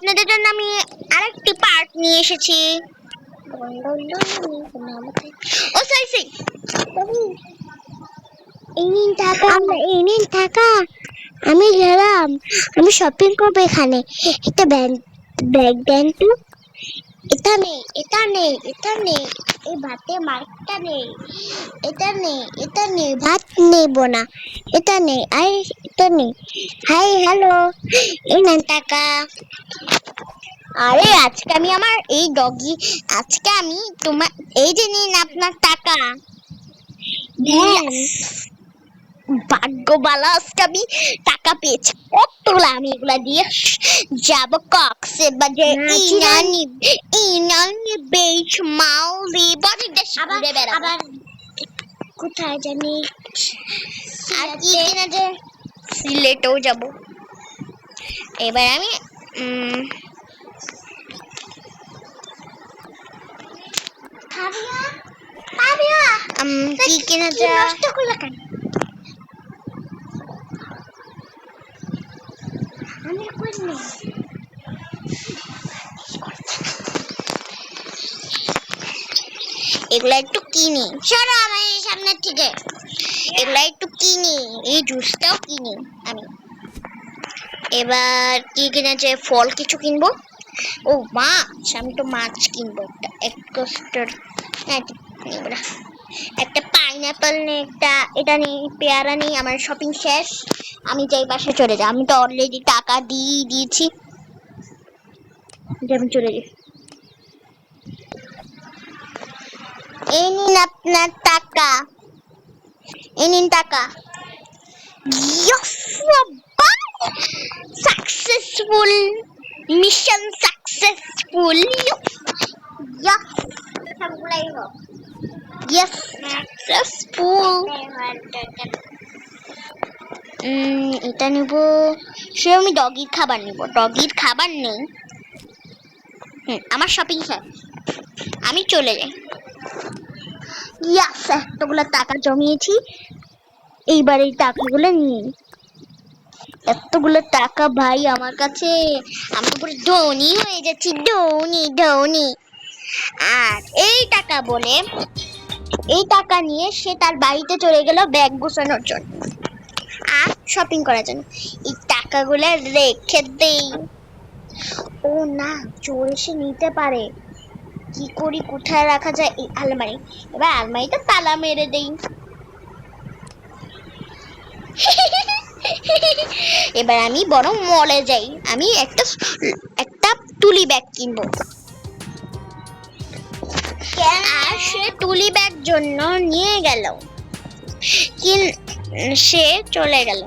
আপনাদের জন্য আমি আরেকটি পার্ট নিয়ে এসেছি। ও সরি এই নিন টাকা। আমি গেলাম, আমি শপিং করবো। এখানে একটা ব্যাগ দেন তো। এটা নেই, এটা নেই, এটা নেই, এই ভাতে মার্কটা নেই, এটা নেই, ভাত নেব না, এটা নেই, আর এটা নেই। হাই হ্যালো, এই নেন টাকা। আরে আজকে আমি আমার এই ডগি, আজকে আমি তোমার এই যে নিন আপনার টাকা। ভাগ্যবালা, আজকে আমি টাকা পেয়েছি কতগুলো। আমি এগুলা দিয়ে যাব কক্সবাজার, ইনানি বিচ, মালদ্বীপ, অনেক দেশ ঘুরে বেড়াবো। আবার কোথায় জানি আর কি কিনা যে সিলেটেও যাব। এবার আমি কি কিনা যে নষ্ট করলো কেন? আমি করিনি। এগুলা একটু কিনি, সরো আমার সামনে থেকে। এগুলা একটু কিনি, এই জুসটাও কিনি আমি। এবার কি কিনা যে ফল কিছু কিনবো। ও মাছ, আমি তো মাছ কিনবো। একটা পাইনাপেল নিয়ে, একটা এটা নিয়ে, পেয়ারা নিয়ে। আমার শপিং শেষ, আমি যাই বাসায় চলে যাই। আমি তো অলরেডি টাকা দিয়েছি, আমি চলে যাই। এই নিন আপনার টাকা, এই নিন টাকা। Successful, mission successful. এটা নিব, সে আমি ডগির খাবার নিব। ডগির খাবার নেই। আমার শপিং শেষ, আমি চলে যাই। ইয়াস, এতগুলো টাকা জমিয়েছি, এইবার এই টাকাগুলো নিয়ে। এতগুলো টাকা ভাই আমার কাছে, আমি পুরো ধনী হয়ে যাচ্ছি, ধনী ধনী। আর এই টাকা বলে, এই টাকা নিয়ে সে তার বাড়িতে চলে গেল ব্যাগ গোছানোর জন্য আর শপিং করার জন্য। এই টাকাগুলো রেখে দেই। ও না, চোর এসে নিতে পারে। কি করি, কোথায় রাখা যায়? এই আলমারি। এবার আলমারিটা তালা মেরে দেই। এবার আমি বরং মলে যাই। আমি একটা তুলি ব্যাগ কিনবো। আর সে তুলি ব্যাগ জন্য নিয়ে গেল, সে চলে গেল।